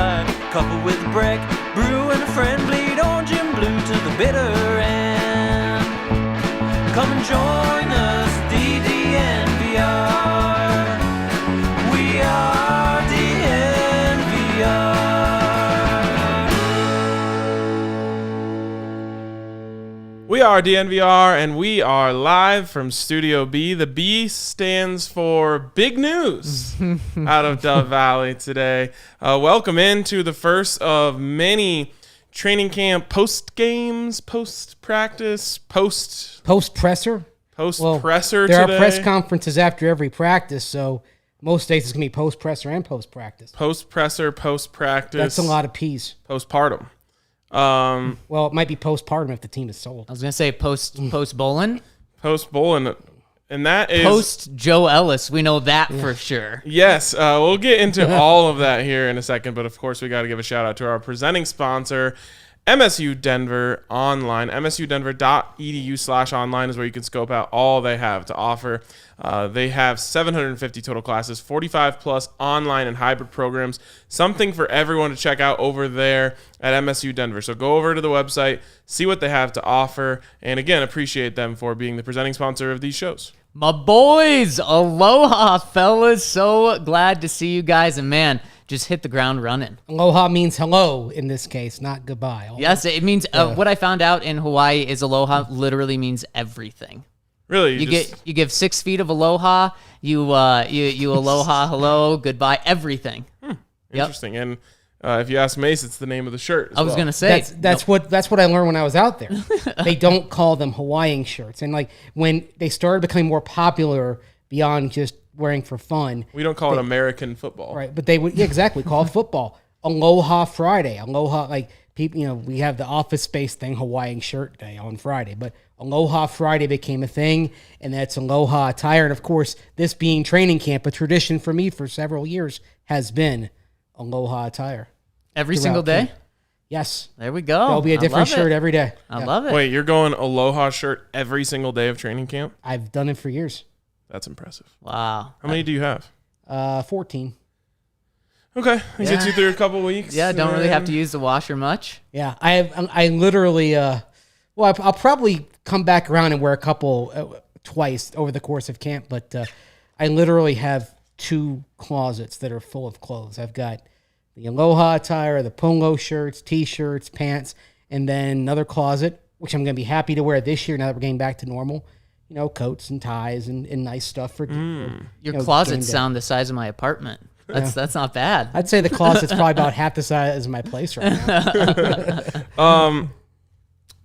side, coupled with a brick, brew and a friend, bleed orange and blue to the bitter end. Come and join us, DNVR. We are DNVR. We are DNVR, and we are live from Studio B. The B stands for big news out of Dove Valley today. Welcome into the first of many training camp post-games, post-practice, Post-presser? Post-presser There today. are press conferences after every practice, so most days it's going to be post-presser and post-practice. Post-presser, post-practice. That's a lot of P's. Postpartum. Well, it might be postpartum if the team is sold. I was gonna say post bowling, Post-bowling. And that is... post Joe Ellis. We know that for sure. Yes, we'll get into all of that here in a second, but of course we got to give a shout out to our presenting sponsor, MSU Denver Online. msudenver.edu/online is where you can scope out all they have to offer. They have 750 total classes, 45 plus online and hybrid programs, something for everyone to check out over there at MSU Denver. So go over to the website, see what they have to offer, and again, appreciate them for being the presenting sponsor of these shows. My boys, aloha, fellas. So glad to see you guys, and man, just hit the ground running. Aloha means hello in this case, not goodbye. Aloha. Yes, it means what I found out in Hawaii is aloha literally means everything. Really, You give 6 feet of aloha, you aloha, hello, goodbye, everything. Interesting. And if you ask Mace, it's the name of the shirt as I was well. gonna say That's what I learned when I was out there. They don't call them Hawaiian shirts, and like when they started becoming more popular beyond just wearing for fun, We don't call it American football. right? But they would exactly call it football Aloha Friday. Aloha, like people, we have the Office Space thing, Hawaiian shirt day on Friday, but Aloha Friday became a thing, and that's Aloha attire. And of course, this being training camp, a tradition for me for several years has been Aloha attire. every single day. Yes, There we go. there'll be a different shirt every day. I love it. Wait, you're going Aloha shirt every single day of training camp? I've done it for years. That's impressive. Wow. How many do you have? 14. Okay, it gets you through a couple weeks. Yeah, don't really have to use the washer much. Yeah, I literally, I'll probably come back around and wear a couple twice over the course of camp, but I literally have 2 closets that are full of clothes. I've got the Aloha attire, the Pongo shirts, T-shirts, pants, and then another closet, which I'm going to be happy to wear this year now that we're getting back to normal. Coats and ties and nice stuff for Your closets sound the size of my apartment. That's not bad. I'd say the closet's probably about half the size of my place right now.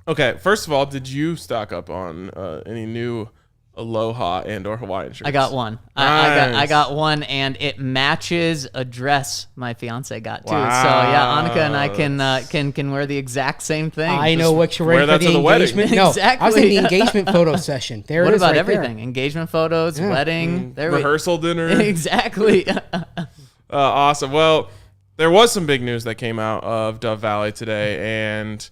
Okay, first of all, did you stock up on any new Aloha and or Hawaiian shirts? I got one. Nice. I got one, and it matches a dress my fiance got too. Wow. So yeah, Annika and I can wear the exact same thing. I know what you're wear ready that for to the the wedding. engagement. No, Exactly. I was in the engagement photo session. There What it is about right everything? there. Engagement photos, wedding, Rehearsal dinner. Exactly. Awesome. Well, there was some big news that came out of Dove Valley today, and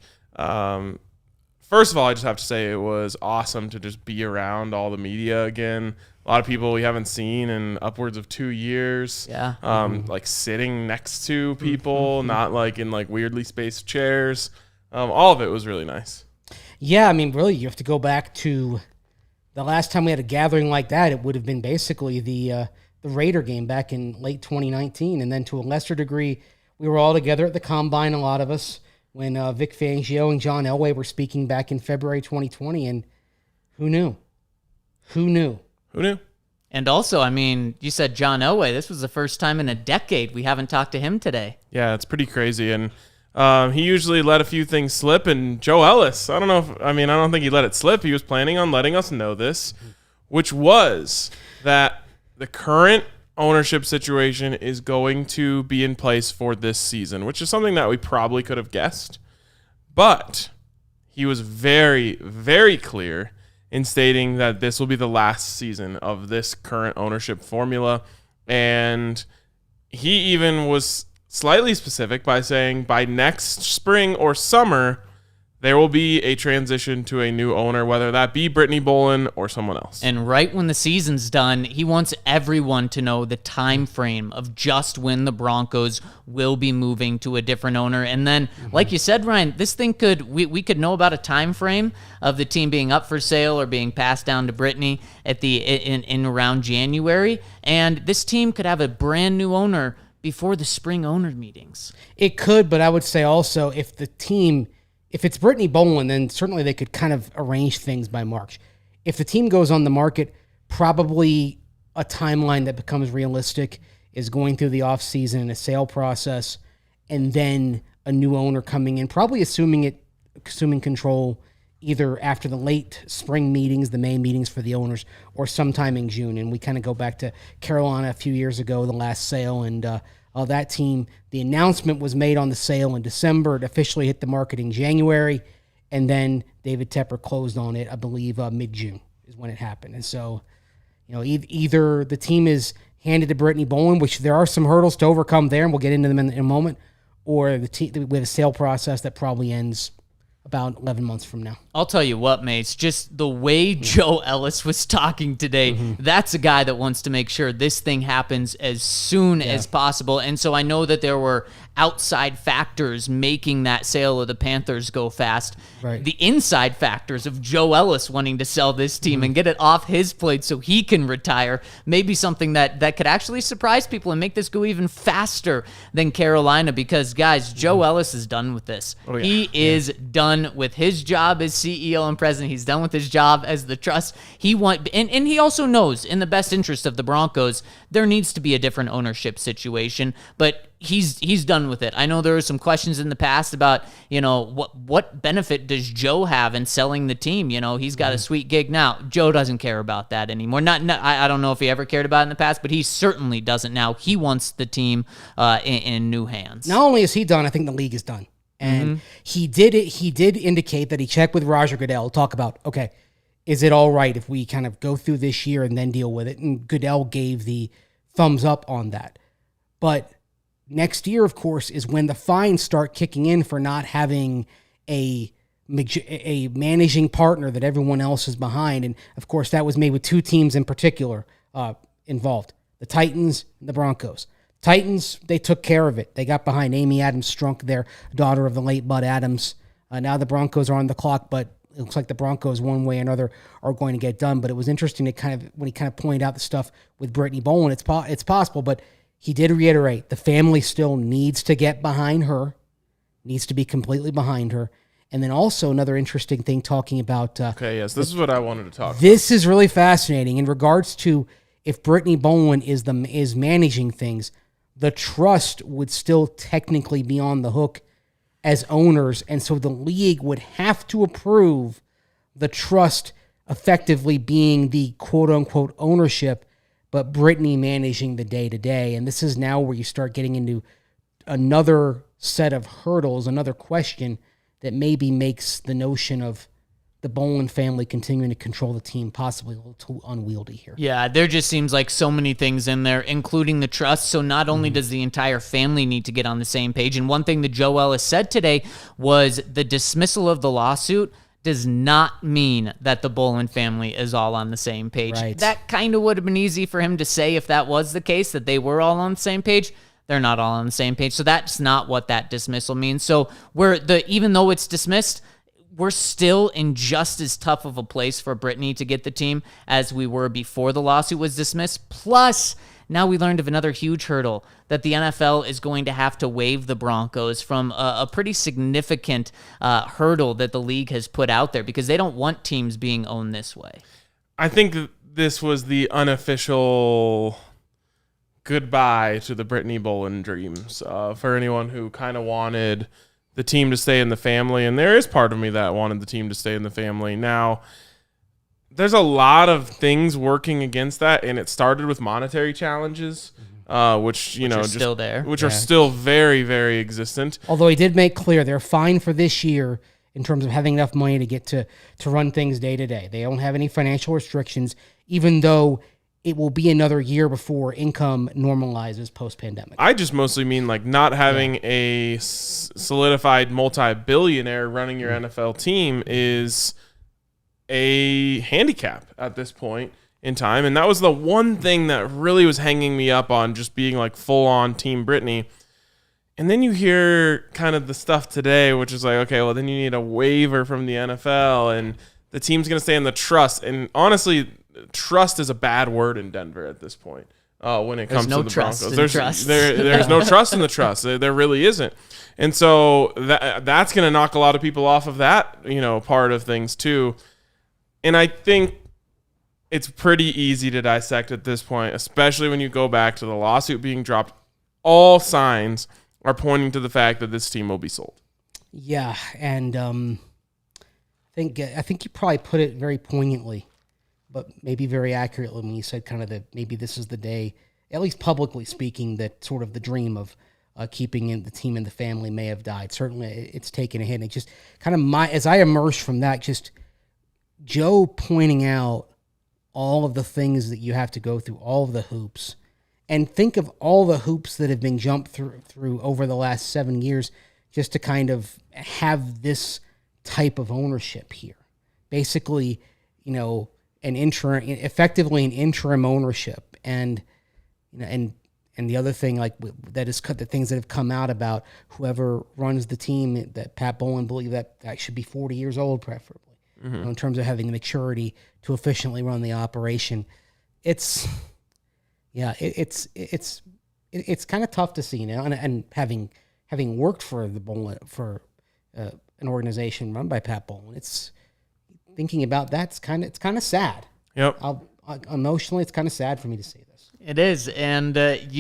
first of all, I just have to say it was awesome to just be around all the media again. A lot of people we haven't seen in upwards of 2 years. Yeah. Like sitting next to people, not like in like weirdly spaced chairs. All of it was really nice. Yeah, I mean, really, you have to go back to the last time we had a gathering like that. It would have been basically the Raider game back in late 2019, and then to a lesser degree, we were all together at the Combine, a lot of us, when Vic Fangio and John Elway were speaking back in February 2020, and who knew? Who knew? Who knew? And also, I mean, you said John Elway. This was the first time in a decade we haven't talked to him today. Yeah, it's pretty crazy. And he usually let a few things slip. And Joe Ellis, I don't think he let it slip. He was planning on letting us know this, which was that the current ownership situation is going to be in place for this season, which is something that we probably could have guessed. But he was very, very clear in stating that this will be the last season of this current ownership formula. And he even was slightly specific by saying by next spring or summer, there will be a transition to a new owner, whether that be Brittany Bolin or someone else. And right when the season's done, he wants everyone to know the time frame of just when the Broncos will be moving to a different owner. And then, like you said, Ryan, this thing we could know about a time frame of the team being up for sale or being passed down to Brittany at in around January, and this team could have a brand new owner before the spring owner meetings. It could, but I would say also if it's Brittany Bolin, then certainly they could kind of arrange things by March. If the team goes on the market, probably a timeline that becomes realistic is going through the offseason and a sale process, and then a new owner coming in, probably assuming control either after the late spring meetings, the May meetings for the owners, or sometime in June. And we kind of go back to Carolina a few years ago, the last sale, and that team, the announcement was made on the sale in December. It officially hit the market in January, and then David Tepper closed on it, I believe, mid-June is when it happened. And so, either the team is handed to Brittany Bolin, which there are some hurdles to overcome there, and we'll get into them in a moment, or the team with a sale process that probably ends about 11 months from now. I'll tell you what, mates, just the way Joe Ellis was talking today, that's a guy that wants to make sure this thing happens as soon as possible. And so I know that there were outside factors making that sale of the Panthers go fast. Right. The inside factors of Joe Ellis wanting to sell this team and get it off his plate so he can retire, maybe something that could actually surprise people and make this go even faster than Carolina, because, guys, Joe Ellis is done with this. Oh, yeah. He is done with his job as CEO and president. He's done with his job as the trust. And he also knows, in the best interest of the Broncos, there needs to be a different ownership situation, but he's done with it. I know there were some questions in the past about, what benefit does Joe have in selling the team? He's got a sweet gig now. Joe doesn't care about that anymore. I don't know if he ever cared about it in the past, but he certainly doesn't now. He wants the team in new hands. Not only is he done, I think the league is done. And he did indicate that he checked with Roger Goodell, talk about, okay, is it all right if we kind of go through this year and then deal with it? And Goodell gave the thumbs up on that. But next year, of course, is when the fines start kicking in for not having a managing partner that everyone else is behind. And, of course, that was made with two teams in particular involved, the Titans and the Broncos. Titans, they took care of it. They got behind Amy Adams Strunk, their daughter of the late Bud Adams. Now the Broncos are on the clock, but it looks like the Broncos, one way or another, are going to get done. But it was interesting to when he kind of pointed out the stuff with Brittany Bolin, it's possible, but he did reiterate the family still needs to get behind her, needs to be completely behind her. And then also another interesting thing talking about... Okay, yes, this is what I wanted to talk about. This is really fascinating in regards to if Brittany Bolin is managing things, the trust would still technically be on the hook as owners, and so the league would have to approve the trust effectively being the quote-unquote ownership, but Brittany managing the day-to-day. And this is now where you start getting into another set of hurdles, another question that maybe makes the notion of the Bolin family continuing to control the team possibly a little too unwieldy here. Yeah, there just seems like so many things in there, including the trust. So not only does the entire family need to get on the same page, and one thing that Joe Ellis said today was the dismissal of the lawsuit does not mean that the Bolin family is all on the same page. Right. That kind of would have been easy for him to say if that was the case, that they were all on the same page. They're not all on the same page. So that's not what that dismissal means. So even though it's dismissed, we're still in just as tough of a place for Brittany to get the team as we were before the lawsuit was dismissed. Plus, now we learned of another huge hurdle that the NFL is going to have to waive the Broncos from a pretty significant hurdle that the league has put out there, because they don't want teams being owned this way. I think this was the unofficial goodbye to the Brittany Bolin dreams for anyone who kind of wanted the team to stay in the family. And there is part of me that wanted the team to stay in the family. Now, there's a lot of things working against that, and it started with monetary challenges, which are still there, which are still very, very existent. Although he did make clear they're fine for this year in terms of having enough money to get to run things day to day. They don't have any financial restrictions, even though it will be another year before income normalizes post-pandemic. I just mostly mean like not having a solidified multi-billionaire running your NFL team is a handicap at this point in time. And that was the one thing that really was hanging me up on just being like full-on Team Brittany. And then you hear kind of the stuff today, which is like, okay, well, then you need a waiver from the NFL and the team's going to stay in the trust. And honestly, trust is a bad word in Denver at this point when it comes to the Broncos. There's no trust in the trust. There really isn't. And so that's going to knock a lot of people off of that, part of things too. And I think it's pretty easy to dissect at this point, especially when you go back to the lawsuit being dropped. All signs are pointing to the fact that this team will be sold. Yeah, and I think you probably put it very poignantly, but maybe very accurately when you said kind of that maybe this is the day, at least publicly speaking, that sort of the dream of keeping in the team and the family may have died. Certainly, it's taken a hit. And it just kind of as I emerged from that, just Joe pointing out all of the things that you have to go through, all of the hoops, and think of all the hoops that have been jumped through over the last 7 years just to kind of have this type of ownership here. Basically, effectively an interim ownership, and the other thing the things that have come out about whoever runs the team, that Pat Bowlen believed that should be 40 years old, preferably, in terms of having the maturity to efficiently run the operation. It's kind of tough to see now, and having worked for the Bowlen an organization run by Pat Bowlen, it's thinking about that. It's kind of sad. Yep. Emotionally, it's kind of sad for me to see this. It is, and Maciate,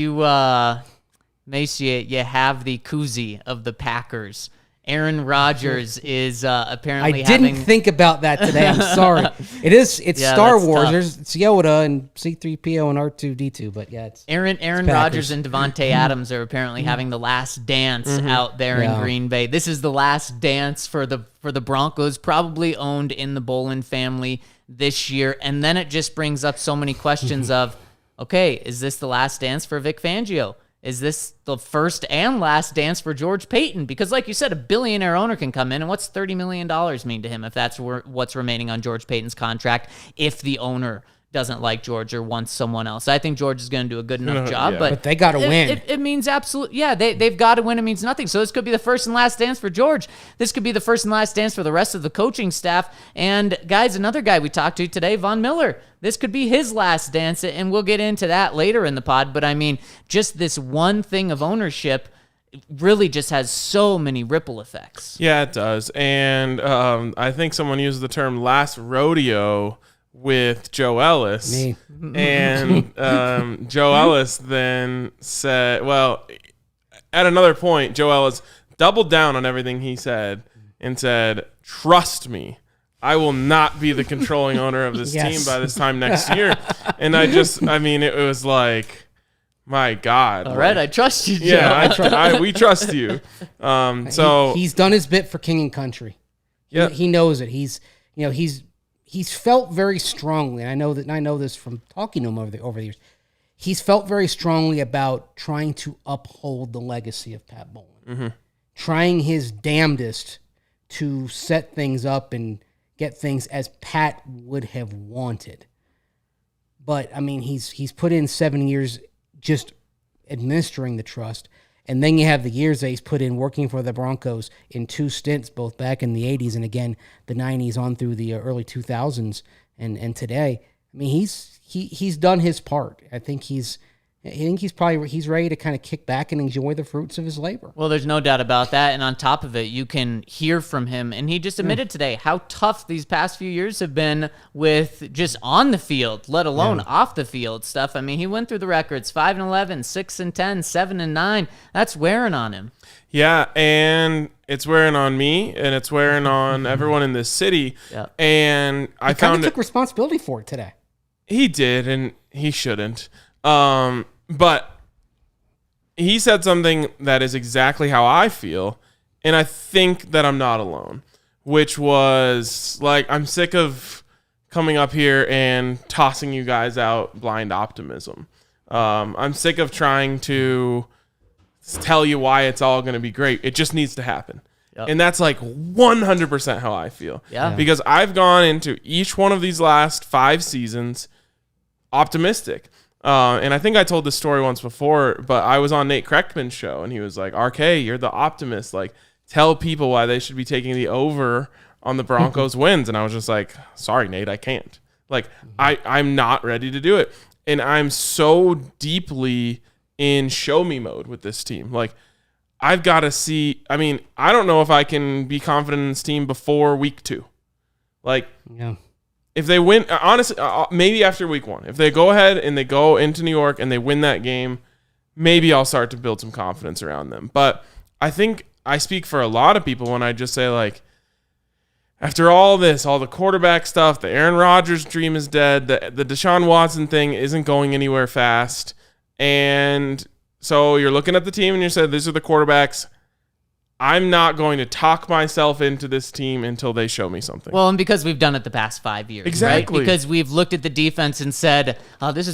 you have the koozie of the Packers. Aaron Rodgers is apparently I didn't think about that today. I'm sorry. It's Star Wars. Tough. It's Yoda and C-3PO and R2-D2, but yeah, it's Aaron Rodgers and Devontae Adams are apparently having the last dance out there in Green Bay. This is the last dance for the Broncos, probably owned in the Bowlen family this year. And then it just brings up so many questions of, okay, is this the last dance for Vic Fangio? Is this the first and last dance for George Paton? Because like you said, a billionaire owner can come in, and what's $30 million mean to him if that's what's remaining on George Paton's contract if the owner doesn't like George or wants someone else? I think George is going to do a good enough job, but they got to win. It means absolutely, they've got to win. It means nothing. So this could be the first and last dance for George. This could be the first and last dance for the rest of the coaching staff. And guys, another guy we talked to today, Von Miller, this could be his last dance, and we'll get into that later in the pod. But I mean, just this one thing of ownership really just has so many ripple effects. Yeah, it does. And I think someone used the term last rodeo with Joe Ellis. Me. And Joe Ellis then said, well, at another point, Joe Ellis doubled down on everything he said and said, trust me, I will not be the controlling owner of this team by this time next year. And it was like, my God. All right, I trust you, Joe. Yeah, we trust you. So he's done his bit for King and Country. Yeah. He knows it. He's felt very strongly, and I know this from talking to him over the years. He's felt very strongly about trying to uphold the legacy of Pat Bowlen, trying his damnedest to set things up and get things as Pat would have wanted. But I mean, he's put in 7 years just administering the trust. And then you have the years that he's put in working for the Broncos in 2 stints, both back in the 80s and again the 90s on through the early 2000s and today. I mean, he's done his part. I think he's ready to kind of kick back and enjoy the fruits of his labor. Well, there's no doubt about that. And on top of it, you can hear from him. And he just admitted today how tough these past few years have been with just on the field, let alone off the field stuff. I mean, he went through the records, 5-11, 6-10, 7-9. That's wearing on him. Yeah, and it's wearing on me, and it's wearing on everyone in this city. Yep. And I kind of took responsibility for it today. He did, and he shouldn't. But he said something that is exactly how I feel, and I think that I'm not alone, which was like, I'm sick of coming up here and tossing you guys out blind optimism. I'm sick of trying to tell you why it's all going to be great. It just needs to happen. Yep. And that's like 100% how I feel. Yeah. Because I've gone into each one of these last 5 seasons optimistic. And I think I told this story once before, but I was on Nate Kreckman's show, and he was like, RK, you're the optimist. Like, tell people why they should be taking the over on the Broncos wins. And I was just like, sorry, Nate, I can't. Like, I'm not ready to do it. And I'm so deeply in show me mode with this team. Like, I've got to see. I mean, I don't know if I can be confident in this team before week 2. Like, if they win, honestly, maybe after week 1. If they go ahead and they go into New York and they win that game, maybe I'll start to build some confidence around them. But I think I speak for a lot of people when I just say, like, after all this, all the quarterback stuff, the Aaron Rodgers dream is dead, the Deshaun Watson thing isn't going anywhere fast, and so you're looking at the team and you said, these are the quarterbacks. I'm not going to talk myself into this team until they show me something. Well, and because we've done it the past 5 years, exactly. Right? Because we've looked at the defense and said, "Oh, this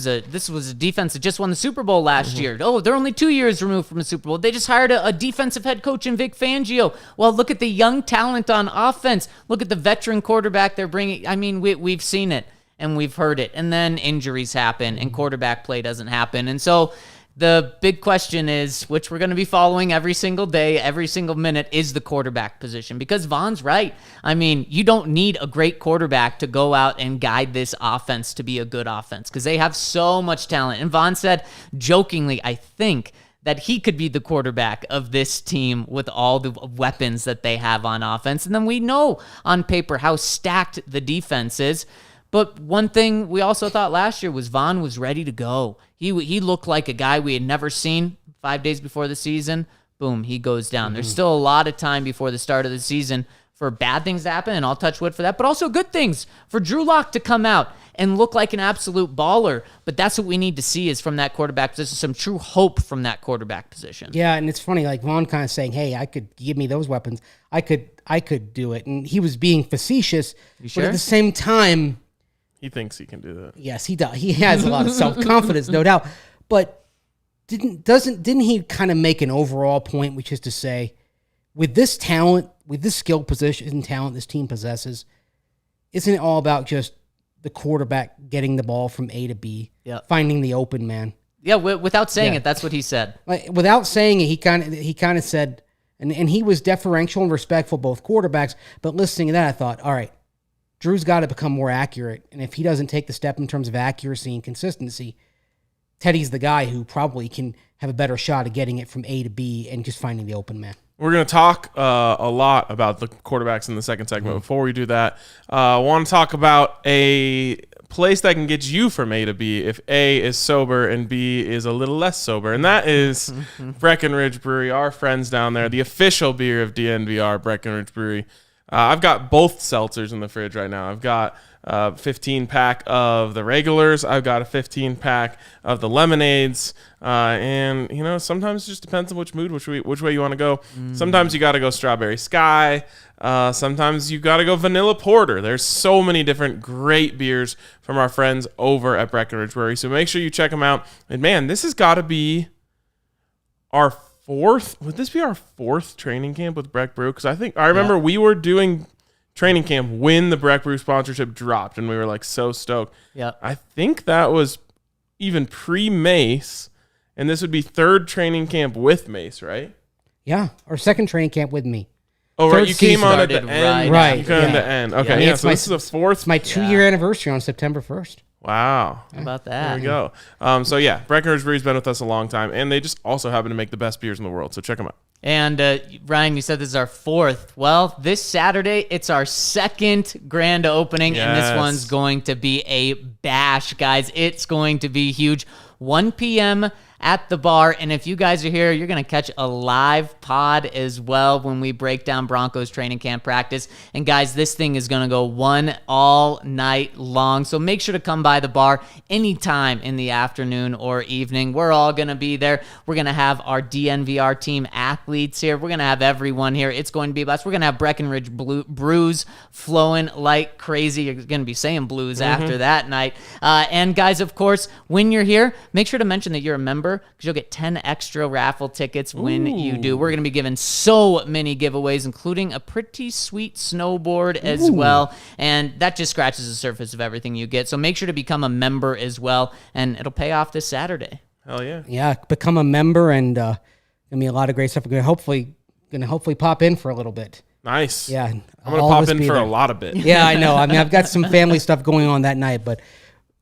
was a defense that just won the Super Bowl last year. Oh, they're only 2 years removed from a Super Bowl. They just hired a defensive head coach in Vic Fangio. Well, look at the young talent on offense. Look at the veteran quarterback they're bringing. I mean, we've seen it and we've heard it, and then injuries happen and quarterback play doesn't happen, and so." The big question is, which we're going to be following every single day, every single minute, is the quarterback position. Because Von's right. I mean, you don't need a great quarterback to go out and guide this offense to be a good offense because they have so much talent. And Von said, jokingly, I think, that he could be the quarterback of this team with all the weapons that they have on offense. And then we know on paper how stacked the defense is. But one thing we also thought last year was Von was ready to go. He looked like a guy we had never seen 5 days before the season. Boom, he goes down. There's still a lot of time before the start of the season for bad things to happen, and I'll touch wood for that, but also good things for Drew Lock to come out and look like an absolute baller. But that's what we need to see is from that quarterback position, some true hope from that quarterback position. Yeah, and it's funny, like Von kind of saying, hey, I could give me those weapons. I could do it. And he was being facetious, but at the same time, he thinks he can do that. yes, he does. He has a lot of self-confidence, no doubt. But didn't he kind of make an overall point, which is to say, with this talent, with this skill position talent this team possesses, isn't it all about just the quarterback getting the ball from A to B, finding the open man? Yeah, without saying it, that's what he said. Like, without saying it, he kind of said, and he was deferential and respectful both quarterbacks. But listening to that, I thought, all right, Drew's got to become more accurate, and if he doesn't take the step in terms of accuracy and consistency, Teddy's the guy who probably can have a better shot at getting it from A to B and just finding the open man. We're going to talk a lot about the quarterbacks in the second segment. Before we do that, I want to talk about a place that can get you from A to B if A is sober and B is a little less sober, and that is Breckenridge Brewery, our friends down there, the official beer of DNVR, Breckenridge Brewery. I've got both seltzers in the fridge right now. I've got a 15-pack of the regulars. I've got a 15-pack of the lemonades. And, you know, sometimes it just depends on which mood, which way you want to go. Sometimes you got to go Strawberry Sky. Sometimes you got to go Vanilla Porter. There's so many different great beers from our friends over at Breckenridge Brewery. So make sure you check them out. And, man, this has got to be our would this be our 4th training camp with Breck Brew? Because I remember we were doing training camp when the Breck Brew sponsorship dropped, and we were like so stoked. Yeah, I think that was even pre-Mace, and this would be 3rd training camp with Mace, right? Yeah, or 2nd training camp with me. Oh, right, you came on at the end. Right. You came at the end. Okay, yeah, so this is the 4th. It's my 2-year anniversary on September 1st. Wow. How about that? There we go. So, yeah, Breckenridge Brewery's been with us a long time, and they just also happen to make the best beers in the world, so check them out. And, Ryan, you said this is our 4th. Well, this Saturday, it's our 2nd grand opening, and this one's going to be a bash, guys. It's going to be huge. 1 p.m. at the bar. And if you guys are here, you're going to catch a live pod as well when we break down Broncos training camp practice. And guys, this thing is going to go one all night long. So make sure to come by the bar anytime in the afternoon or evening. We're all going to be there. We're going to have our DNVR team athletes here. We're going to have everyone here. It's going to be a blast. We're going to have Breckenridge brews flowing like crazy. You're going to be saying blues after that night. And guys, of course, when you're here, make sure to mention that you're a member because you'll get 10 extra raffle tickets when you do. We're going to be giving so many giveaways, including a pretty sweet snowboard as well. And that just scratches the surface of everything you get. So make sure to become a member as well, and it'll pay off this Saturday. Hell yeah. Yeah, become a member, and gonna be a lot of great stuff. We're gonna hopefully pop in for a little bit. Nice. Yeah, I'm gonna pop in for a lot of bit. Yeah, I know. I mean, I've got some family stuff going on that night, but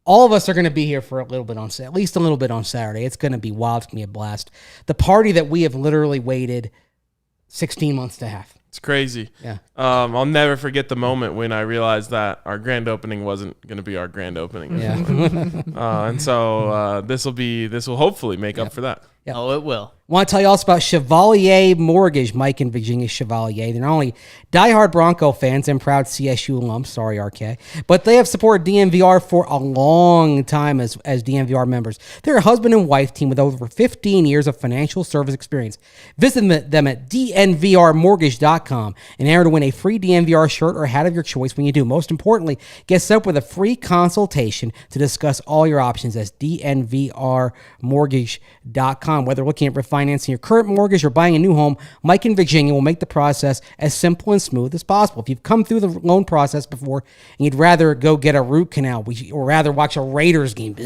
all of us are going to be here for a little bit at least a little bit on Saturday. It's going to be wild. It's going to be a blast. The party that we have literally waited 16 months to have. It's crazy. Yeah. I'll never forget the moment when I realized that our grand opening wasn't going to be our grand opening. Yeah. And so this will hopefully make up for that. Yep. Oh, it will. Want to tell you also about Chevalier Mortgage, Mike and Virginia Chevalier. They're not only diehard Bronco fans and proud CSU alums, sorry RK, but they have supported DNVR for a long time as DNVR members. They're a husband and wife team with over 15 years of financial service experience. Visit them at DNVRmortgage.com and enter to win a free DNVR shirt or hat of your choice when you do. Most importantly, get set up with a free consultation to discuss all your options as DNVRmortgage.com. Whether looking at refinancing your current mortgage or buying a new home, Mike and Virginia will make the process as simple and smooth as possible. If you've come through the loan process before and you'd rather go get a root canal or rather watch a Raiders game,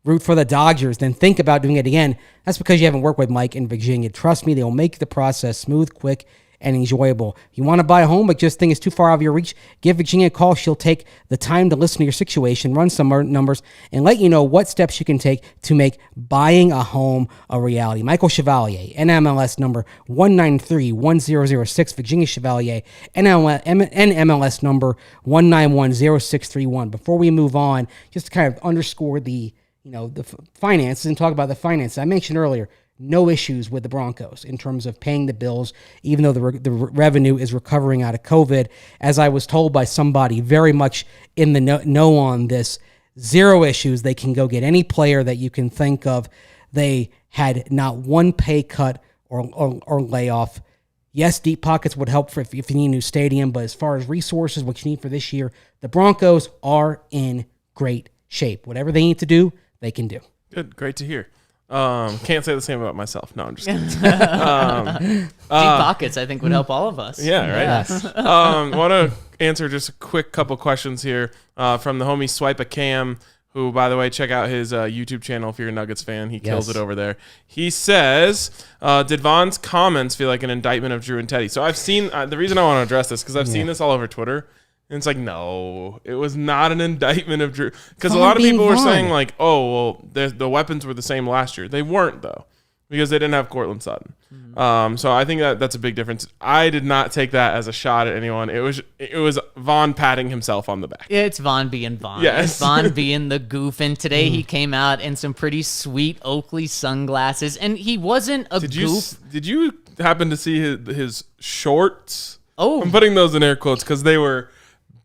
root for the Dodgers, then think about doing it again, that's because you haven't worked with Mike and Virginia. Trust me, they will make the process smooth, quick, and enjoyable. If you want to buy a home but just think it's too far out of your reach, give Virginia a call. She'll take the time to listen to your situation, run some numbers, and let you know what steps you can take to make buying a home a reality. Michael Chevalier, NMLS number 1931006, Virginia Chevalier, NMLS number 1910631. Before we move on, just to kind of underscore the finances and talk about the finances. I mentioned earlier, no issues with the Broncos in terms of paying the bills, even though the revenue is recovering out of COVID. As I was told by somebody very much in the know on this, zero issues. They can go get any player that you can think of. They had not one pay cut or layoff. Yes, deep pockets would help if you need a new stadium, but as far as resources, what you need for this year, the Broncos are in great shape. Whatever they need to do, they can do. Good. Great to hear. Can't say the same about myself. No, I'm just kidding. Deep pockets, I think, would help all of us. Yeah, right. Yes. Want to answer just a quick couple questions here from the homie Swipe a Cam, who, by the way, check out his YouTube channel if you're a Nuggets fan. He kills it over there. He says, did Von's comments feel like an indictment of Drew and Teddy? So I've seen, the reason I want to address this, because I've seen this all over Twitter. And it's like, no, it was not an indictment of Drew. Because a lot of people were saying, like, oh, well, the weapons were the same last year. They weren't, though, because they didn't have Cortland Sutton. Mm-hmm. So I think that's a big difference. I did not take that as a shot at anyone. It was Von patting himself on the back. It's Von being Von. Yes. It's Von being the goof. And today he came out in some pretty sweet Oakley sunglasses. And he wasn't a goof. Did you happen to see his shorts? Oh. I'm putting those in air quotes because they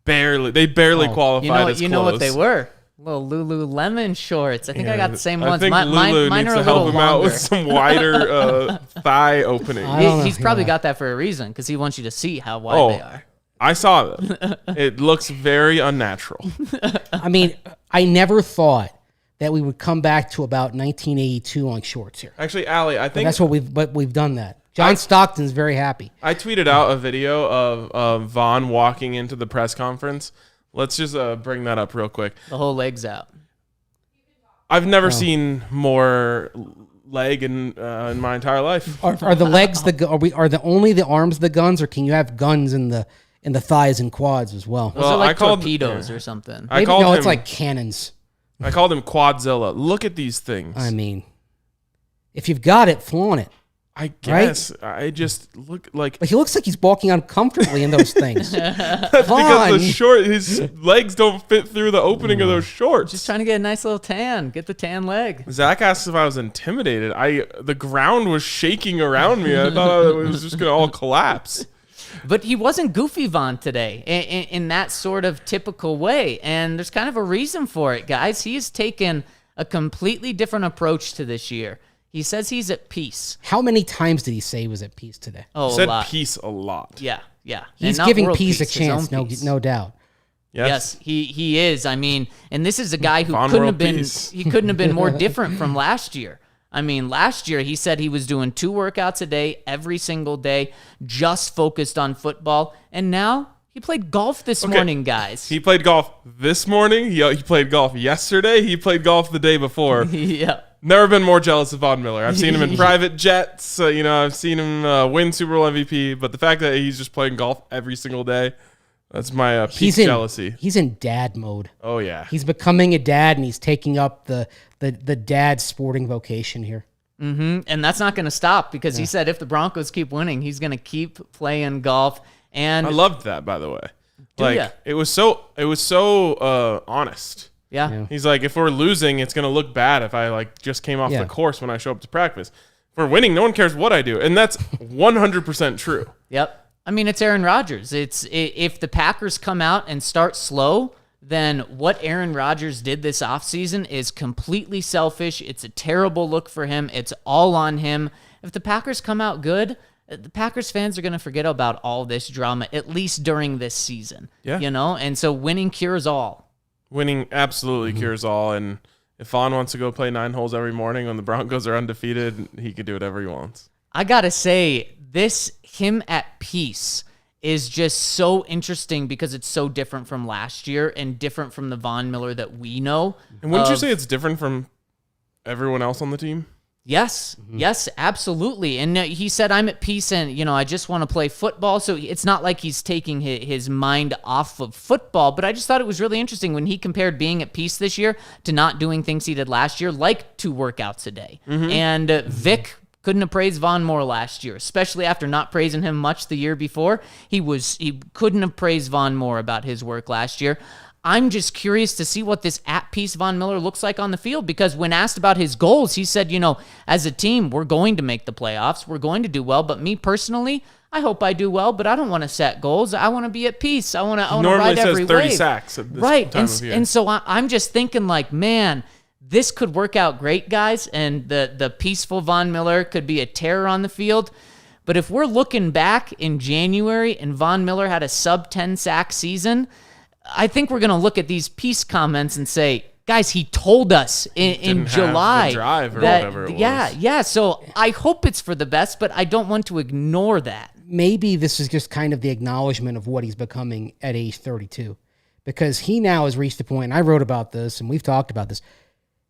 barely qualified as clothes. You know what they were? Little Lululemon shorts. I think I got the same ones. I think Lulu mine needs are to a help little him longer. out with some wider thigh opening. He's probably got that for a reason because he wants you to see how wide they are. I saw them. It looks very unnatural. I mean, I never thought that we would come back to about 1982 on shorts here. Actually, Allie, I think That's what we've done that. John Stockton's very happy. I tweeted out a video of Von walking into the press conference. Let's just bring that up real quick. The whole leg's out. I've never seen more leg in my entire life. Are the legs are only the arms the guns, or can you have guns in the thighs and quads as well? Those are like torpedoes or something. It's like cannons. I called him Quadzilla. Look at these things. I mean, if you've got it, flaunt it. I guess. I just look like But he looks like he's walking uncomfortably in those things. because Vaughn. his legs don't fit through the opening of those shorts. Just trying to get a nice little tan. Get the tan leg. Zach asked if I was intimidated. The ground was shaking around me. I thought it was just gonna all collapse. But he wasn't goofy Vaughn today in that sort of typical way. And there's kind of a reason for it, guys. He has taken a completely different approach to this year. He says he's at peace. How many times did he say he was at peace today? Oh, He a said lot. peace a lot. Yeah, yeah. He's And not giving world peace a his own chance, peace. no doubt. Yes, he is. I mean, and this is a guy who Von couldn't world have been peace. he couldn't have been more different from last year. I mean, last year he said he was doing 2 workouts a day every single day, just focused on football, and now he played golf this morning, guys. He played golf this morning. He played golf yesterday. He played golf the day before. Yeah. Never been more jealous of Von Miller. I've seen him in private jets. I've seen him win Super Bowl MVP. But the fact that he's just playing golf every single day, that's my peak jealousy. He's in dad mode. Oh, yeah. He's becoming a dad, and he's taking up the dad sporting vocation here. And that's not going to stop because he said if the Broncos keep winning, he's going to keep playing golf. And I loved that, by the way. ya? It was so honest. yeah. He's like, if we're losing, it's gonna look bad if I just came off Yeah. the course when I show up to practice. If we're winning, no one cares what I do, and that's 100% true. Yep. I mean, it's Aaron Rodgers. If the Packers come out and start slow, then what Aaron Rodgers did this offseason is completely selfish. It's a terrible look for him. It's all on him. If the Packers come out good, the Packers fans are going to forget about all this drama, at least during this season. Yeah. And so winning cures all. Winning absolutely cures all, and if Vaughn wants to go play 9 holes every morning when the Broncos are undefeated, he can do whatever he wants. I got to say, him at peace is just so interesting because it's so different from last year and different from the Von Miller that we know. And wouldn't you say it's different from everyone else on the team? Yes, yes, absolutely. And he said, I'm at peace and, I just want to play football. So it's not like he's taking his mind off of football, but I just thought it was really interesting when he compared being at peace this year to not doing things he did last year, like 2 workouts a day. And Vic couldn't have praised Vaughn more last year, especially after not praising him much the year before. He couldn't have praised Vaughn more about his work last year. I'm just curious to see what this at-peace Von Miller looks like on the field because when asked about his goals, he said, as a team, we're going to make the playoffs. We're going to do well. But me personally, I hope I do well, but I don't want to set goals. I want to be at peace. I want to ride every wave. Normally says 30 sacks at this time of year. And so I'm just thinking man, this could work out great, guys, and the peaceful Von Miller could be a terror on the field. But if we're looking back in January and Von Miller had a sub-10 sack season, I think we're going to look at these peace comments and say, guys, he told us in July have the drive or that, whatever it was. Yeah. So I hope it's for the best, but I don't want to ignore that. Maybe this is just kind of the acknowledgement of what he's becoming at age 32, because he now has reached the point, and I wrote about this, and we've talked about this,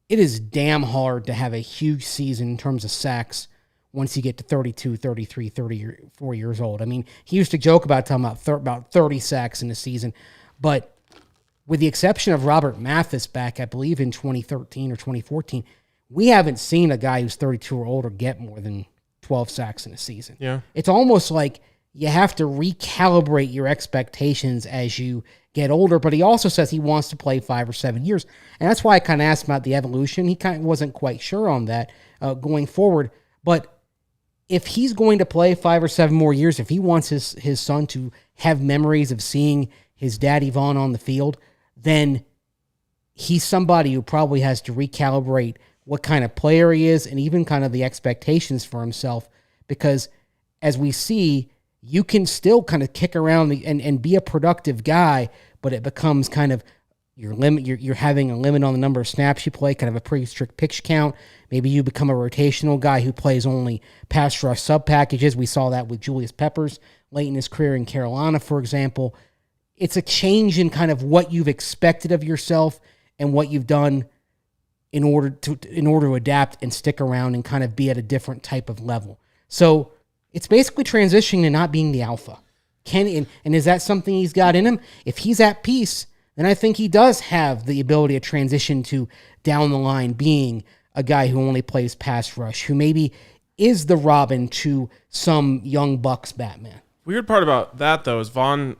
it is damn hard to have a huge season in terms of sacks once you get to 32, 33, 34 years old. I mean, he used to joke about talking about 30 sacks in a season, but with the exception of Robert Mathis back, I believe, in 2013 or 2014, we haven't seen a guy who's 32 or older get more than 12 sacks in a season. Yeah. It's almost like you have to recalibrate your expectations as you get older, but he also says he wants to play 5 or 7 years. And that's why I kind of asked about the evolution. He kind of wasn't quite sure on that going forward. But if he's going to play 5 or 7 more years, if he wants his son to have memories of seeing his daddy Vaughn on the field, then he's somebody who probably has to recalibrate what kind of player he is and even kind of the expectations for himself. Because as we see, you can still kind of kick around and be a productive guy, but it becomes kind of your limit. You're having a limit on the number of snaps you play, kind of a pretty strict pitch count. Maybe you become a rotational guy who plays only pass rush sub packages. We saw that with Julius Peppers late in his career in Carolina, for example. It's a change in kind of what you've expected of yourself and what you've done in order to adapt and stick around and kind of be at a different type of level. So it's basically transitioning to not being the alpha. And is that something he's got in him? If he's at peace, then I think he does have the ability to transition to down the line being a guy who only plays pass rush, who maybe is the Robin to some young Bucks Batman. Weird part about that though is Vaughn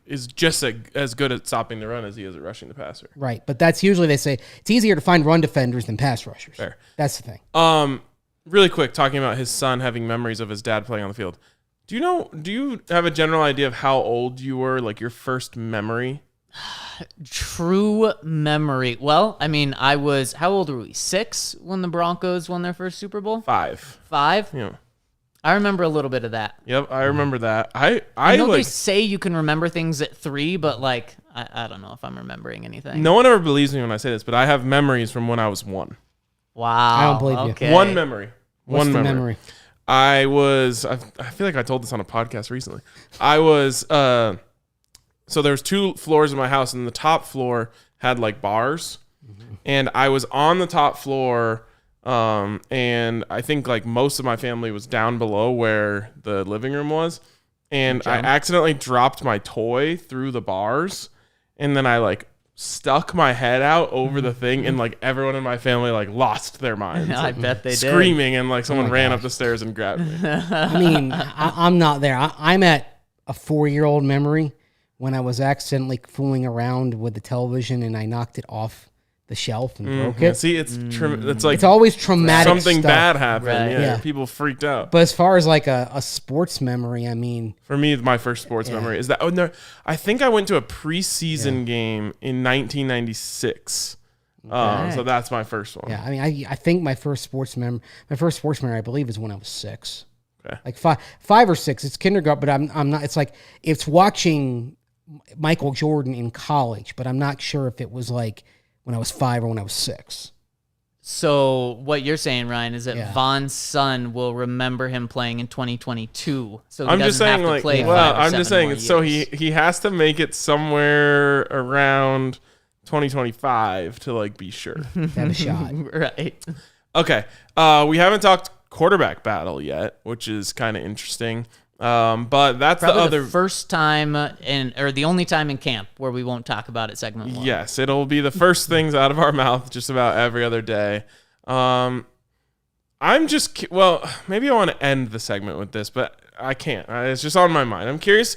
is just as good at stopping the run as he is at rushing the passer. Right, but that's usually they say it's easier to find run defenders than pass rushers. Fair. That's the thing. Really quick, talking about his son having memories of his dad playing on the field. Do you have a general idea of how old you were, like your first memory? True memory. Well, I mean, how old were we? 6 when the Broncos won their first Super Bowl? 5. 5? Yeah. I remember a little bit of that. Yep, I remember that. I know they say you can remember things at 3, but I don't know if I'm remembering anything. No one ever believes me when I say this, but I have memories from when I was 1. Wow. I don't believe you. Okay. One memory. What's One the memory. I feel like I told this on a podcast recently. So there was 2 floors in my house, and the top floor had like bars, and I was on the top floor, and I think like most of my family was down below where the living room was, and I accidentally dropped my toy through the bars, and then I stuck my head out over the thing, and everyone in my family lost their minds. I bet they did. Screaming, and someone ran up the stairs and grabbed me. I mean, I'm not there. I'm at a 4-year-old memory when I was accidentally fooling around with the television and I knocked it off the shelf and broke it. See, it's always traumatic. Something stuff. bad happened. Right. Yeah, Yeah. people freaked out. But as far as a sports memory, I mean, For me, my first sports memory is that. Oh no, I think I went to a preseason game in 1996. So that's my first one. yeah, I mean, I think my first sports memory, I believe, is when I was 6. Okay. Like 5 or 6. It's kindergarten, but I'm not. It's watching Michael Jordan in college, but I'm not sure if it was when I was 5 or when I was 6. So what you're saying, Ryan, is that Yeah. Vaughn's son will remember him playing in 2022. So he I'm just doesn't saying, have to play well, 5 or I'm 7 just saying, more so years. he has to make it somewhere around 2025 to be sure. Have a shot. Right. Okay, we haven't talked quarterback battle yet, which is kind of interesting. But that's Probably the other. the first time or the only time in camp where we won't talk about it segment 1. Yes, it'll be the first things out of our mouth just about every other day. Maybe I want to end the segment with this, but I can't. It's just on my mind. I'm curious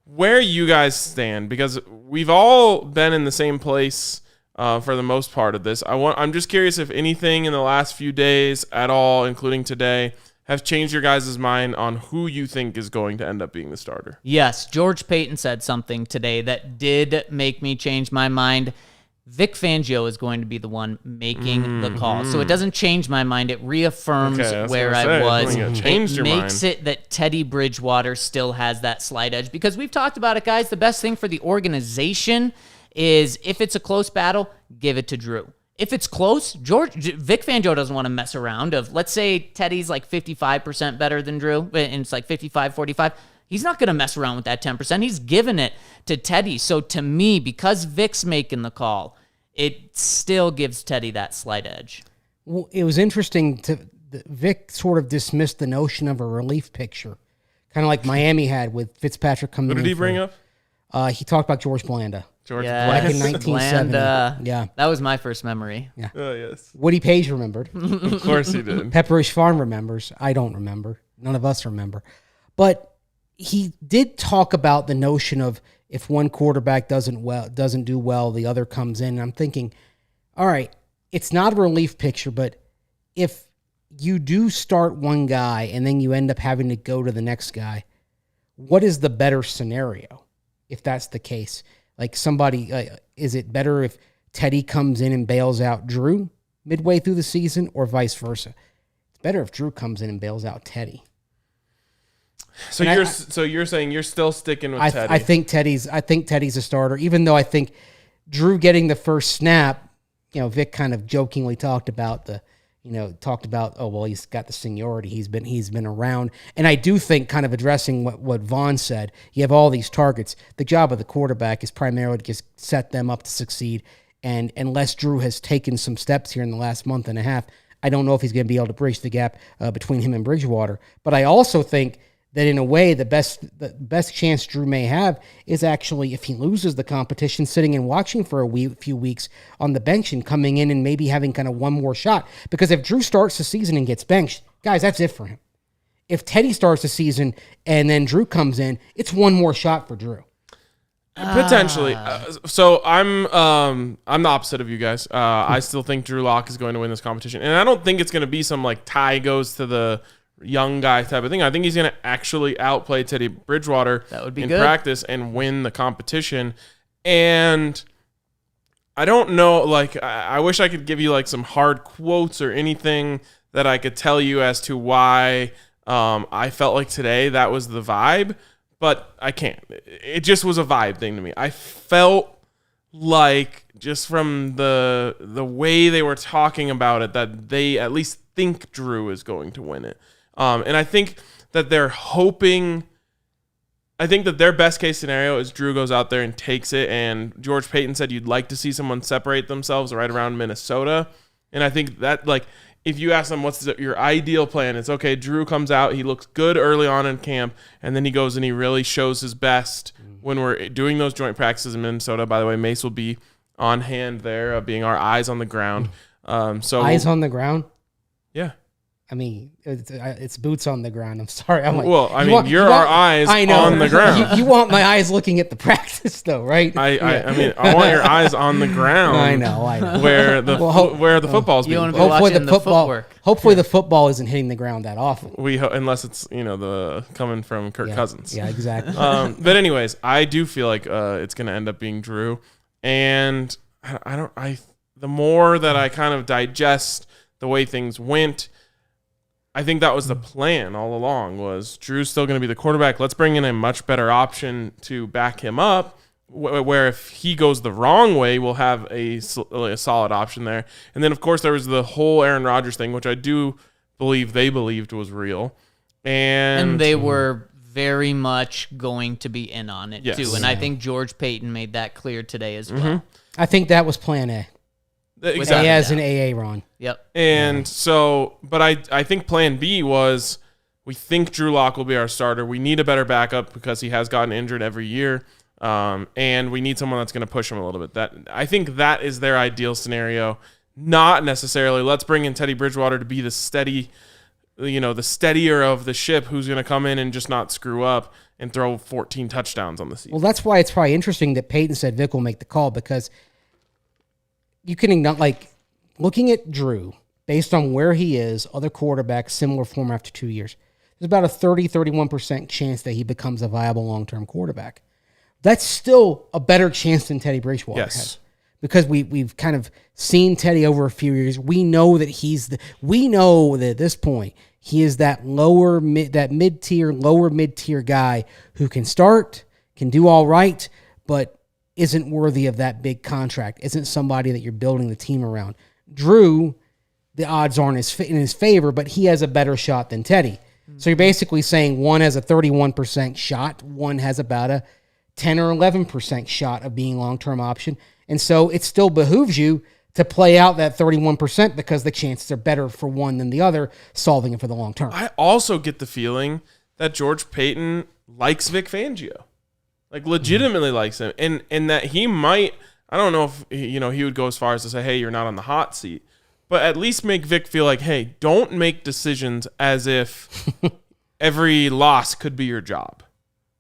where you guys stand, because we've all been in the same place for the most part of this. I'm just curious if anything in the last few days at all, including today, have changed your guys' mind on who you think is going to end up being the starter. Yes, George Paton said something today that did make me change my mind. Vic Fangio is going to be the one making the call. So it doesn't change my mind. It reaffirms where I was. It makes it that Teddy Bridgewater still has that slight edge, because we've talked about it, guys. The best thing for the organization is if it's a close battle, give it to Drew. If it's close, Vic Fangio doesn't want to mess around. Let's say Teddy's 55% better than Drew, and it's 55-45. He's not going to mess around with that 10%. He's giving it to Teddy. So to me, because Vic's making the call, it still gives Teddy that slight edge. Well, it was interesting Vic sort of dismissed the notion of a relief picture, kind of like Miami had with Fitzpatrick coming in. Who did he bring up? He talked about George Blanda. Blanda. Back in 1970. Yeah. That was my first memory. Yeah. Oh, yes. Woody Page remembered. Of course he did. Pepperish Farm remembers. I don't remember. None of us remember. But he did talk about the notion of if one quarterback doesn't do well, the other comes in. And I'm thinking, all right, it's not a relief picture, but if you do start one guy and then you end up having to go to the next guy, what is the better scenario if that's the case? Is it better if Teddy comes in and bails out Drew midway through the season, or vice versa? It's better if Drew comes in and bails out Teddy. So you're saying you're still sticking with Teddy? I think Teddy's a starter, even though I think Drew getting the first snap. Vic kind of jokingly talked about he's got the seniority. He's been around, and I do think, kind of addressing what Vaughn said, you have all these targets. The job of the quarterback is primarily to just set them up to succeed. And unless Drew has taken some steps here in the last month and a half, I don't know if he's going to be able to bridge the gap between him and Bridgewater. But I also think that in a way, the best chance Drew may have is actually, if he loses the competition, sitting and watching for a few weeks on the bench and coming in and maybe having kind of one more shot. Because if Drew starts the season and gets benched, guys, that's it for him. if Teddy starts the season and then Drew comes in, it's one more shot for Drew. Potentially. So I'm the opposite of you guys. I still think Drew Lock is going to win this competition. And I don't think it's going to be some like tie goes to the young guy type of thing. I think he's going to actually outplay Teddy Bridgewater in practice and win the competition. And I don't know, like, I wish I could give you like some hard quotes or anything that I could tell you as to why I felt like today that was the vibe, but I can't. It just was a vibe thing to me. I felt like just from the way they were talking about it that they at least think Drew is going to win it. And I think that they're hoping – I think that their best case scenario is Drew goes out there and takes it, and George Paton said you'd like to see someone separate themselves right around Minnesota. And I think that, like, if you ask them what's your ideal plan, it's okay, Drew comes out, he looks good early on in camp, and then he goes and he really shows his best when we're doing those joint practices in Minnesota. By the way, Mace will be on hand there, being our eyes on the ground. Eyes on the ground? Yeah. I mean, it's boots on the ground. I'm sorry. I'm like, well, I mean, you're our eyes on the ground. You want my eyes looking at the practice, though, right? I mean, I want your eyes on the ground. I know. Where the football's being played. Hopefully the footwork. Hopefully the football isn't hitting the ground that often. Unless it's the coming from Kirk Cousins. Yeah, exactly. But anyways, I do feel like it's going to end up being Drew, and the more that I kind of digest the way things went, I think that was the plan all along, was Drew's still going to be the quarterback. Let's bring in a much better option to back him up, where if he goes the wrong way, we'll have a solid option there. And then, of course, there was the whole Aaron Rodgers thing, which I do believe they believed was real. And they were very much going to be in on it, too. And I think George Paton made that clear today as well. I think that was plan A. Exactly. A as an AA, Ron. Yep. And so, but I think plan B was, we think Drew Lock will be our starter. We need a better backup because he has gotten injured every year. And we need someone that's going to push him a little bit. I think that is their ideal scenario. Not necessarily, let's bring in Teddy Bridgewater to be the steady, the steadier of the ship who's going to come in and just not screw up and throw 14 touchdowns on the season. Well, that's why it's probably interesting that Peyton said Vic will make the call, because you can not, like, looking at Drew based on where he is, other quarterbacks, similar form after 2 years, there's about a 31% chance that he becomes a viable long-term quarterback. That's still a better chance than Teddy Bridgewater has, because we've kind of seen Teddy over a few years. We know that at this point he is that mid-tier, lower mid-tier guy who can start, can do all right, but isn't worthy of that big contract, isn't somebody that you're building the team around. Drew, the odds aren't in his favor, but he has a better shot than Teddy. So you're basically saying one has a 31% shot, one has about a 10 or 11% shot of being long-term option. And so it still behooves you to play out that 31% because the chances are better for one than the other, solving it for the long term. I also get the feeling that George Paton likes Vic Fangio. Like, legitimately likes him. And that he might, I don't know if, he would go as far as to say, hey, you're not on the hot seat. But at least make Vic feel like, hey, don't make decisions as if every loss could be your job.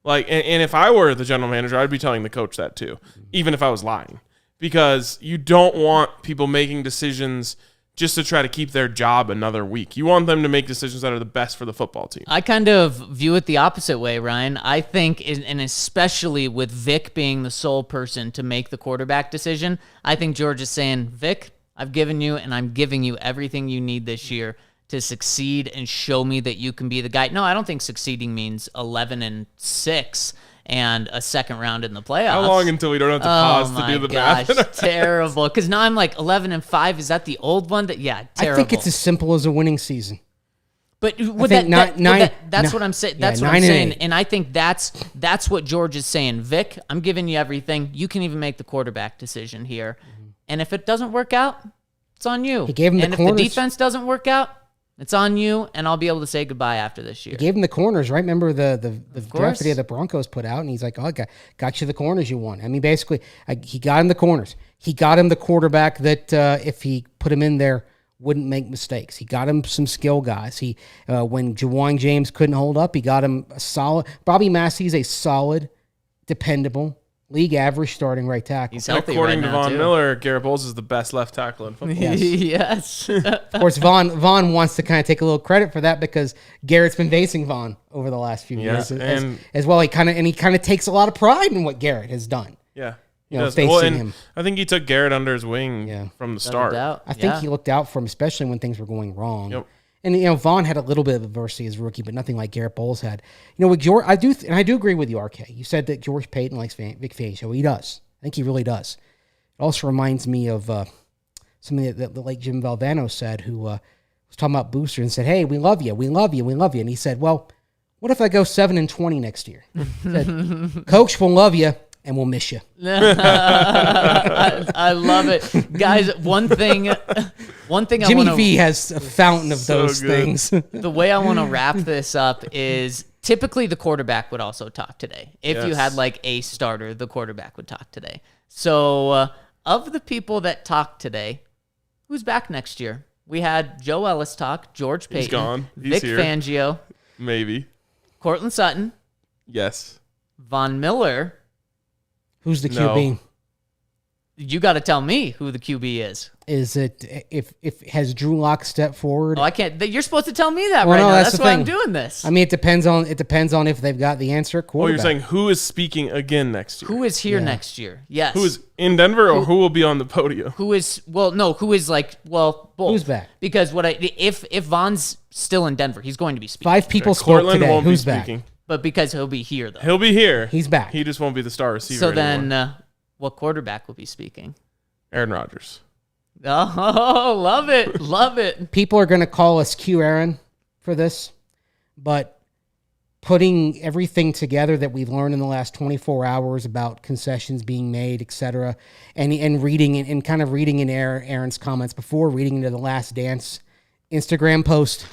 Like, and if I were the general manager, I'd be telling the coach that too, even if I was lying. Because you don't want people making decisions just to try to keep their job another week. You want them to make decisions that are the best for the football team. I kind of view it the opposite way, Ryan. I think, and especially with Vic being the sole person to make the quarterback decision, I think George is saying, Vic, I've given you and I'm giving you everything you need this year to succeed and show me that you can be the guy. No, I don't think succeeding means 11-6 and a second round in the playoffs. How long until we don't have to pause to do the math? Terrible. Because now I'm like 11-5. Is that the old one? Terrible. I think it's as simple as a winning season. But that's what I'm saying. That's what I'm saying. And I think that's what George is saying. Vic, I'm giving you everything. You can even make the quarterback decision here. And if it doesn't work out, it's on you. He gave him and if the defense doesn't work out, it's on you, and I'll be able to say goodbye after this year. He gave him the corners, right? Remember the draft video the Broncos put out, and he's like, oh, I got you the corners you want. I mean, basically, he got him the corners. He got him the quarterback that if he put him in there wouldn't make mistakes. He got him some skill guys. He when Ja'Wuan James couldn't hold up, he got him a solid. Bobby Massey's a solid, dependable, league average starting right tackle. He's healthy According right to now, Von too. Miller, Garrett Bowles is the best left tackle in football. Yes. Of course, Vaughn wants to kind of take a little credit for that because Garrett's been facing Vaughn over the last few years as well. He kind of takes a lot of pride in what Garrett has done. Yeah. You know, facing him. I think he took Garrett under his wing from the start. I think he looked out for him, especially when things were going wrong. Yep. And Vaughn had a little bit of adversity as a rookie, but nothing like Garrett Bowles had. With George, I do agree with you, RK. You said that George Paton likes Vic Fangio. He does. I think he really does. It also reminds me of something that the late Jim Valvano said, who was talking about Booster and said, "Hey, we love you, we love you, we love you." And he said, "Well, what if I go 7-20 next year?" He said, "Coach, we'll love you and we'll miss you." I love it, guys. One thing Jimmy V has a fountain of those things. The way I want to wrap this up is typically the quarterback would also talk today. If you had like a starter, the quarterback would talk today. So of the people that talk today, who's back next year? We had Joe Ellis talk, George Paton, He's gone. He's Vic here. Fangio, Maybe. Cortland Sutton, Yes. Von Miller. Who's the No. QB? You got to tell me who the QB is. Is it if has Drew Lock stepped forward? Oh, I can't. You're supposed to tell me that Well, right no, now. that's That's the why thing. I'm doing this. I mean, it depends on if they've got the answer at Oh, quarterback. you're saying who is speaking again next year? Who is here next year? Yes. Who is in Denver or who will be on the podium? Who is both. Who's back? Because if Von's still in Denver, he's going to be speaking. 5 people spoke Cortland today. won't Who's be back? speaking. But because he'll be here though. He'll be here. He's back. He just won't be the star receiver So anymore. then what quarterback will be speaking? Aaron Rodgers. Oh, love it. Love it. People are going to call us Q Aaron for this, but putting everything together that we've learned in the last 24 hours about concessions being made, et cetera, and reading and kind of reading in Aaron's comments before reading into the Last Dance Instagram post,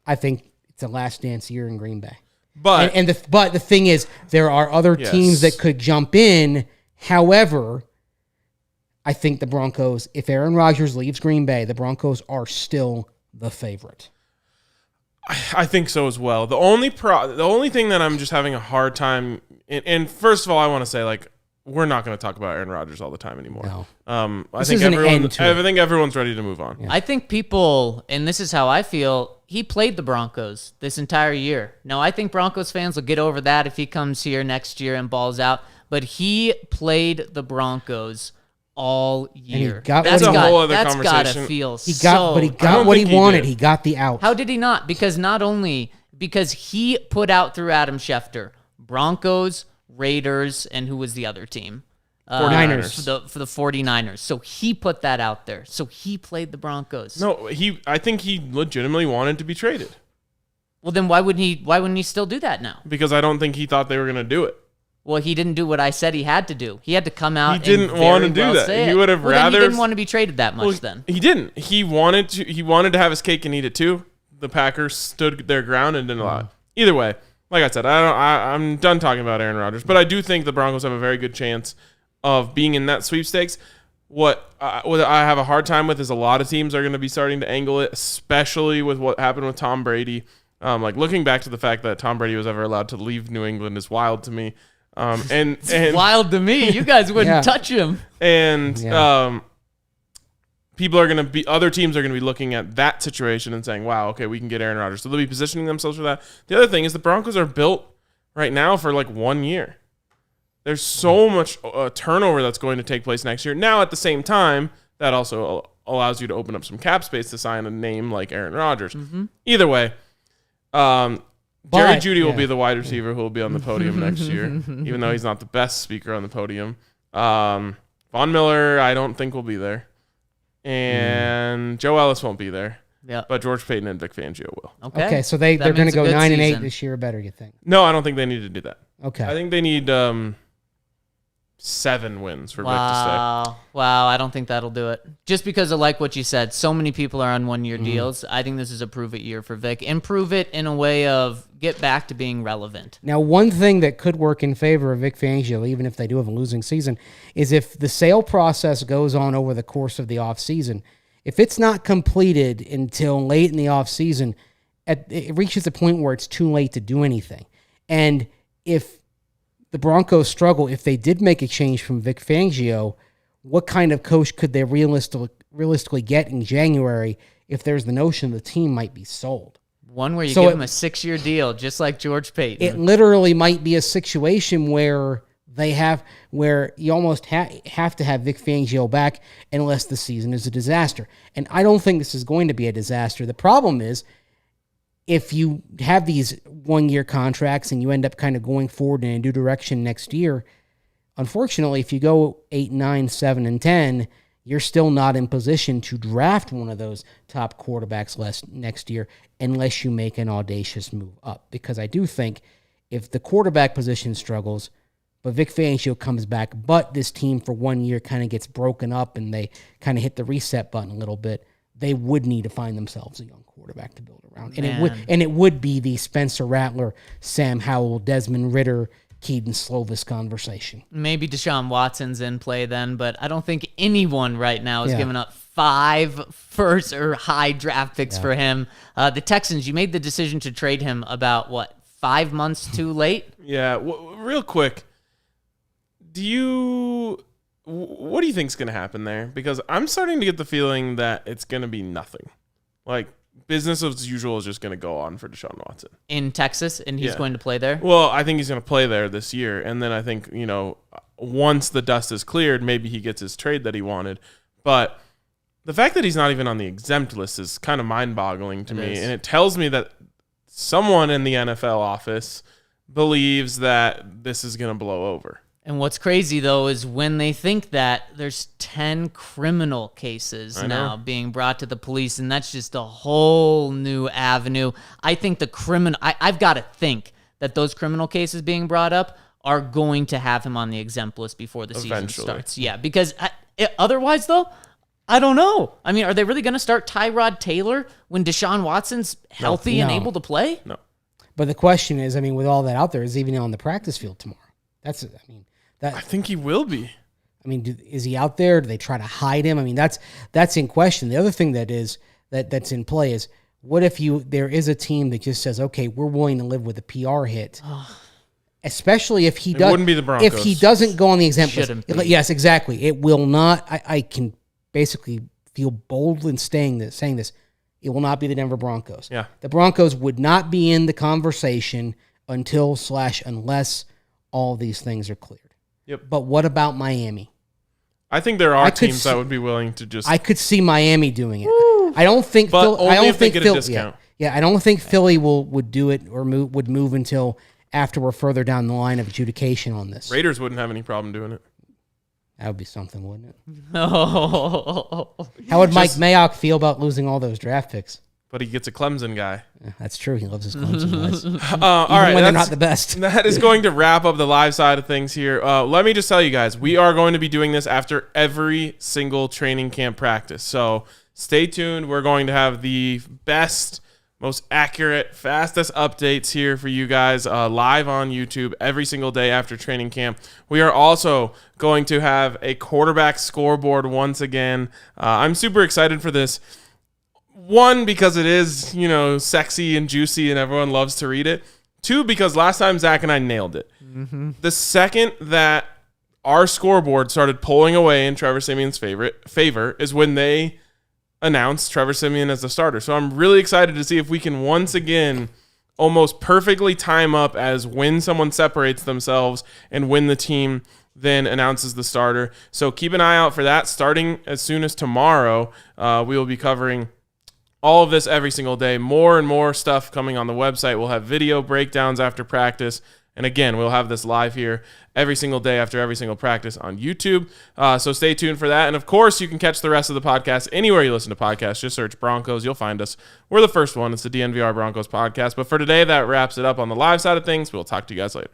I think it's a Last Dance year in Green Bay. But But the thing is, there are other teams that could jump in. However, I think the Broncos, if Aaron Rodgers leaves Green Bay, the Broncos are still the favorite. I think so as well. The only thing that I'm just having a hard time, and first of all, I want to say, like, we're not going to talk about Aaron Rodgers all the time anymore. No. I This think is an end to it. I think everyone's ready to move on. Yeah. I think people, and this is how I feel, he played the Broncos this entire year. Now, I think Broncos fans will get over that if he comes here next year and balls out, but he played the Broncos all year. got That's a whole other that's gotta conversation. feel He got don't what he think he wanted. did. He got the out. How did he not? Because he put out through Adam Schefter, Broncos, Raiders, and who was the other team? 49ers. For the 49ers. So he put that out there. So he played the Broncos. No, I think he legitimately wanted to be traded Well, then why wouldn't he still do that now? because I don't think he thought they were going to do it. Well, he didn't do what I said he had to do. He had to come out. He didn't and want to very do well that. say He it. would have Well, then rather- he didn't want to be traded that much. Then He didn't. He wanted to have his cake and eat it too. The Packers stood their ground and didn't allow it. Either way, like I said, I'm done talking about Aaron Rodgers, but I do think the Broncos have a very good chance of being in that sweepstakes. What I have a hard time with is a lot of teams are going to be starting to angle it, especially with what happened with Tom Brady. Like looking back to the fact that Tom Brady was ever allowed to leave New England is wild to me. And wild to me. You guys wouldn't Yeah. touch him. and Yeah. other teams are going to be looking at that situation and saying, wow, okay, we can get Aaron Rodgers. So they'll be positioning themselves for that. The other thing is the Broncos are built right now for like 1 year. There's so much turnover that's going to take place next year. Now, at the same time, that also allows you to open up some cap space to sign a name like Aaron Rodgers. Either way, Jerry Jeudy will be the wide receiver who will be on the podium next year, even though he's not the best speaker on the podium. Von Miller, I don't think will be there. And Joe Ellis won't be there. Yeah. But George Paton and Vic Fangio will. Okay, so they're That going means to go a good 9-8 season. this year. Better, you think? No, I don't think they need to do that. Okay. I think they need 7 wins for Vic to Wow, I don't think that'll do it. Just because of like what you said, so many people are on 1-year deals. I think this is a prove it year for Vic. And prove it in a way of get back to being relevant. Now, one thing that could work in favor of Vic Fangio, even if they do have a losing season, is if the sale process goes on over the course of the offseason If it's not completed until late in the offseason, it reaches a point where it's too late to do anything. And if the Broncos struggle, if they did make a change from Vic Fangio, what kind of coach could they realistically get in January if there's the notion the team might be sold? One where you give him a 6-year deal, just like George Paton. It literally might be a situation where you almost have to have Vic Fangio back unless the season is a disaster. And I don't think this is going to be a disaster. The problem is, if you have these one-year contracts and you end up kind of going forward in a new direction next year, unfortunately, if you go 8, 9, 7, and 10, you're still not in position to draft one of those top quarterbacks next year unless you make an audacious move up. Because I do think if the quarterback position struggles, but Vic Fangio comes back, but this team for 1 year kind of gets broken up and they kind of hit the reset button a little bit, they would need to find themselves a young quarterback to build around. And it would be the Spencer Rattler, Sam Howell, Desmond Ridder, Keaton Slovis conversation. Maybe Deshaun Watson's in play then, but I don't think anyone right now is giving up 5 first or high draft picks for him. The Texans, you made the decision to trade him about, 5 months too late? Yeah, real quick, what do you think is going to happen there? Because I'm starting to get the feeling that it's going to be nothing. Like, business as usual is just going to go on for Deshaun Watson. In Texas, and he's going to play there? Well, I think he's going to play there this year. And then I think, once the dust is cleared, maybe he gets his trade that he wanted. But the fact that he's not even on the exempt list is kind of mind-boggling to me. And it tells me that someone in the NFL office believes that this is going to blow over. And what's crazy, though, is when they think that, there's 10 criminal cases now being brought to the police, and that's just a whole new avenue. I think I've got to think that those criminal cases being brought up are going to have him on the exempt list before the season starts. Yeah, because otherwise, though, I don't know. I mean, are they really going to start Tyrod Taylor when Deshaun Watson's healthy and able to play? No. But the question is, with all that out there, is he even on the practice field tomorrow? I think he will be. Is he out there? Do they try to hide him? That's in question. The other thing that's in play is, what if there is a team that just says, okay, we're willing to live with a PR hit, especially if he does. It wouldn't be the Broncos. If he doesn't go on the exempt list. Yes, exactly. It will not. I can basically feel bold in saying this. It will not be the Denver Broncos. Yeah. The Broncos would not be in the conversation unless all these things are cleared. Yep. But what about Miami? I think there are teams that would be willing to just. I could see Miami doing it. I don't think. But only if they get a discount. Yeah, I don't think Philly would do it or would move until after we're further down the line of adjudication on this. Raiders wouldn't have any problem doing it. That would be something, wouldn't it? Oh. How would Mike Mayock feel about losing all those draft picks? But he gets a Clemson guy. Yeah, that's true. He loves his Clemson guys. All right, when they're not the best. That is going to wrap up the live side of things here. Let me just tell you guys, we are going to be doing this after every single training camp practice. So stay tuned. We're going to have the best, most accurate, fastest updates here for you guys live on YouTube every single day after training camp. We are also going to have a quarterback scoreboard once again. I'm super excited for this. One, because it is, sexy and juicy and everyone loves to read it. 2, because last time Zach and I nailed it. Mm-hmm. The second that our scoreboard started pulling away in Trevor Siemian's favor is when they announced Trevor Siemian as the starter. So I'm really excited to see if we can once again almost perfectly time up as when someone separates themselves and when the team then announces the starter. So keep an eye out for that. Starting as soon as tomorrow, we will be covering all of this every single day. More and more stuff coming on the website. We'll have video breakdowns after practice. And again, we'll have this live here every single day after every single practice on YouTube. So stay tuned for that. And of course, you can catch the rest of the podcast anywhere you listen to podcasts. Just search Broncos. You'll find us. We're the first one. It's the DNVR Broncos podcast. But for today, that wraps it up on the live side of things. We'll talk to you guys later.